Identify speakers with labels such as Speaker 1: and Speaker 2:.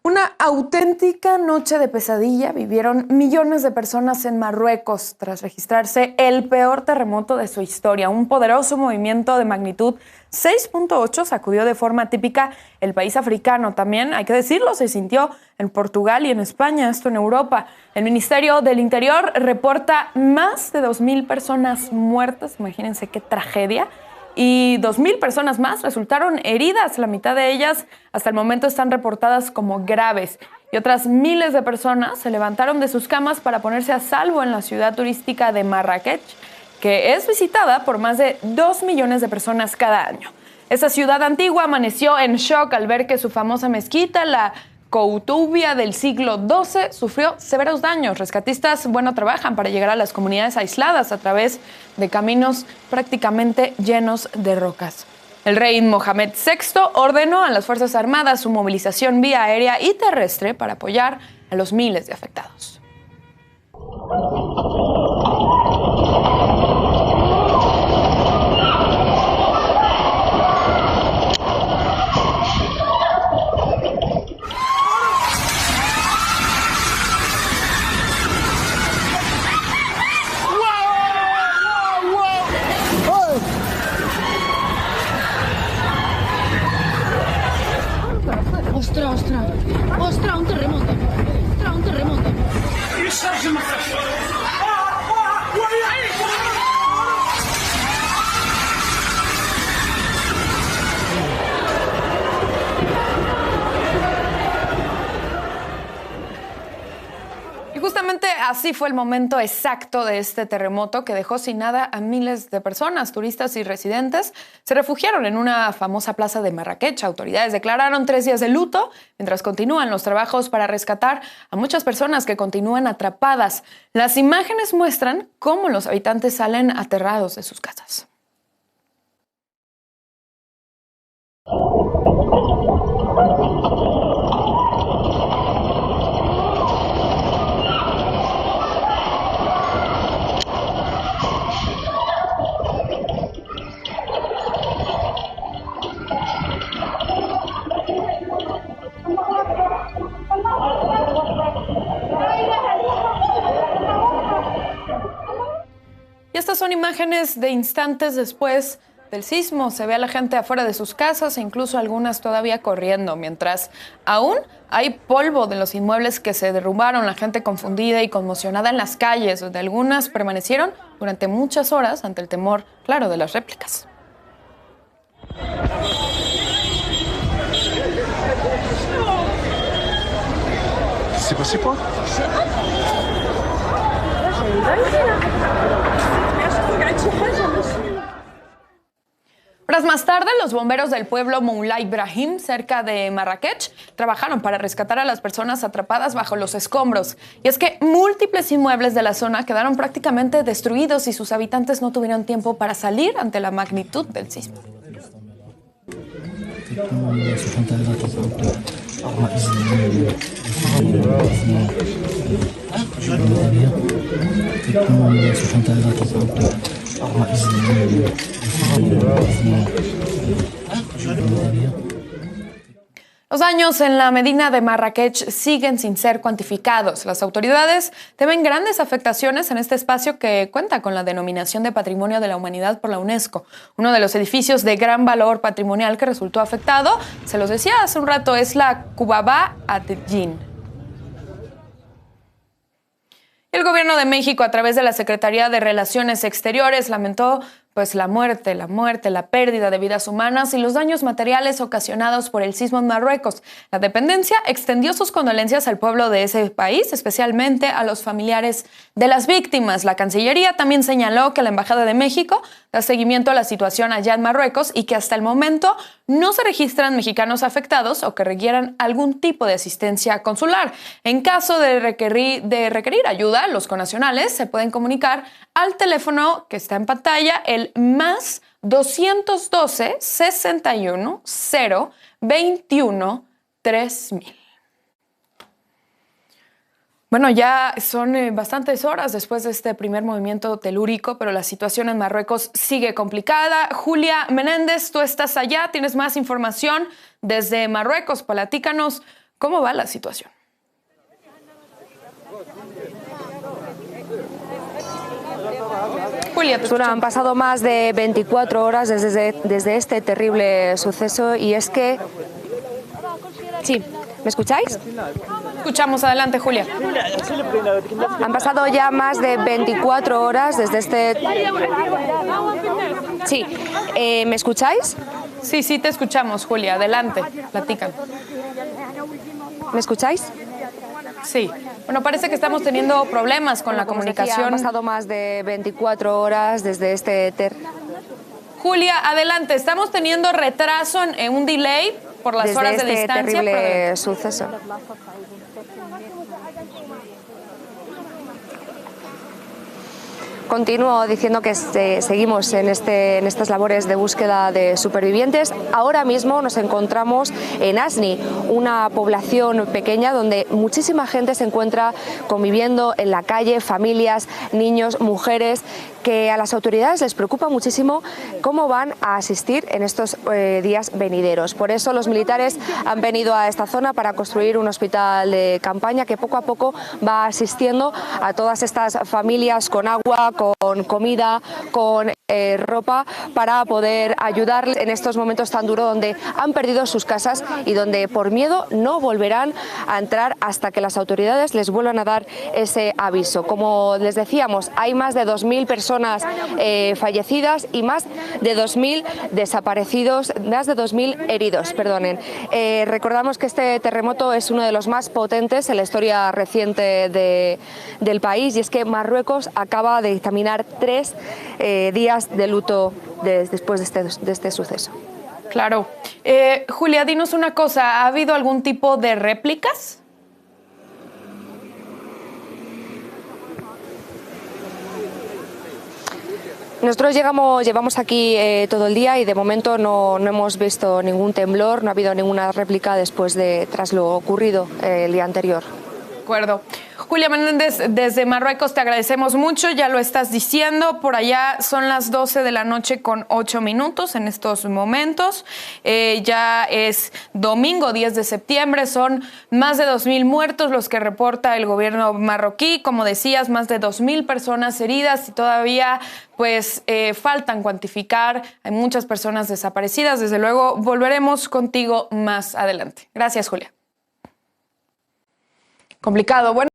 Speaker 1: Una auténtica noche de pesadilla vivieron millones de personas en Marruecos tras registrarse el peor terremoto de su historia. Un poderoso movimiento de magnitud 6.8 sacudió de forma típica el país africano. También, hay que decirlo, se sintió en Portugal y en España, esto en Europa. El Ministerio del Interior reporta más de 2,000 personas muertas. Imagínense qué tragedia. Y 2,000 personas más resultaron heridas. La mitad de ellas hasta el momento están reportadas como graves. Y otras miles de personas se levantaron de sus camas para ponerse a salvo en la ciudad turística de Marrakech, que es visitada por más de 2 millones de personas cada año. Esta ciudad antigua amaneció en shock al ver que su famosa mezquita, la Koutoubia del siglo XII, sufrió severos daños. Rescatistas, trabajan para llegar a las comunidades aisladas a través de caminos prácticamente llenos de rocas. El rey Mohamed VI ordenó a las Fuerzas Armadas su movilización vía aérea y terrestre para apoyar a los miles de afectados.
Speaker 2: Ostras, un terremoto. Ostras, un terremoto.
Speaker 1: Y justamente así fue el momento exacto de este terremoto que dejó sin nada a miles de personas. Turistas y residentes se refugiaron en una famosa plaza de Marrakech. Autoridades declararon 3 días de luto mientras continúan los trabajos para rescatar a muchas personas que continúan atrapadas. Las imágenes muestran cómo los habitantes salen aterrados de sus casas. Y estas son imágenes de instantes después del sismo. Se ve a la gente afuera de sus casas e incluso algunas todavía corriendo, mientras aún hay polvo de los inmuebles que se derrumbaron, la gente confundida y conmocionada en las calles, donde algunas permanecieron durante muchas horas ante el temor, claro, de las réplicas.
Speaker 3: C'est passé quoi?
Speaker 1: Horas más tarde, los bomberos del pueblo Moulay Ibrahim, cerca de Marrakech, trabajaron para rescatar a las personas atrapadas bajo los escombros. Y es que múltiples inmuebles de la zona quedaron prácticamente destruidos y sus habitantes no tuvieron tiempo para salir ante la magnitud del sismo. Los daños en la Medina de Marrakech siguen sin ser cuantificados. Las autoridades temen grandes afectaciones en este espacio que cuenta con la denominación de Patrimonio de la Humanidad por la UNESCO. Uno de los edificios de gran valor patrimonial que resultó afectado, se los decía hace un rato, es la Kubaba Ad-Din. El gobierno de México, a través de la Secretaría de Relaciones Exteriores, lamentó la muerte, la pérdida de vidas humanas y los daños materiales ocasionados por el sismo en Marruecos. La dependencia extendió sus condolencias al pueblo de ese país, especialmente a los familiares de las víctimas. La Cancillería también señaló que la Embajada de México da seguimiento a la situación allá en Marruecos y que hasta el momento no se registran mexicanos afectados o que requieran algún tipo de asistencia consular. En caso de requerir ayuda, los connacionales se pueden comunicar al teléfono que está en pantalla, el más 212 61 0 21 3000. Bueno, ya son bastantes horas después de este primer movimiento telúrico, pero la situación en Marruecos sigue complicada. Julia Menéndez, tú estás allá, tienes más información desde Marruecos. Platícanos ¿Cómo va la situación? Julia,
Speaker 4: Han pasado más de 24 horas desde este terrible suceso y es que... Sí, ¿me escucháis?
Speaker 1: Escuchamos, adelante, Julia.
Speaker 4: Han pasado ya más de 24 horas desde este... Sí, ¿me escucháis?
Speaker 1: Sí, te escuchamos, Julia. Adelante, platican.
Speaker 4: ¿Me escucháis?
Speaker 1: Sí. Bueno, parece que estamos teniendo problemas con la comunicación.
Speaker 4: Han pasado más de 24 horas desde este...
Speaker 1: Julia, adelante. Estamos teniendo retraso en un delay por las horas de distancia.
Speaker 4: Terrible suceso. Continúo diciendo que seguimos en estas labores de búsqueda de supervivientes. Ahora mismo nos encontramos en Asni, una población pequeña donde muchísima gente se encuentra conviviendo en la calle, familias, niños, mujeres, que a las autoridades les preocupa muchísimo cómo van a asistir en estos días venideros. Por eso los militares han venido a esta zona para construir un hospital de campaña que poco a poco va asistiendo a todas estas familias con agua, con comida, con ropa, para poder ayudarles en estos momentos tan duros donde han perdido sus casas y donde por miedo no volverán a entrar hasta que las autoridades les vuelvan a dar ese aviso. Como les decíamos, hay más de 2.000 personas fallecidas y más de 2.000 desaparecidos, más de 2.000 heridos, perdonen. Recordamos que este terremoto es uno de los más potentes en la historia reciente del país, y es que Marruecos acaba de dictaminar 3 días de luto después de este suceso.
Speaker 1: Claro. Julia, dinos una cosa, ¿ha habido algún tipo de réplicas?
Speaker 4: Nosotros llevamos aquí todo el día y de momento no hemos visto ningún temblor, no ha habido ninguna réplica tras lo ocurrido el día anterior.
Speaker 1: De acuerdo. Julia Menéndez, desde Marruecos te agradecemos mucho, ya lo estás diciendo, por allá son las 12 de la noche con 8 minutos en estos momentos, ya es domingo 10 de septiembre, son más de 2.000 muertos los que reporta el gobierno marroquí, como decías, más de 2.000 personas heridas y todavía pues faltan cuantificar, hay muchas personas desaparecidas, desde luego volveremos contigo más adelante. Gracias, Julia. Complicado. Bueno.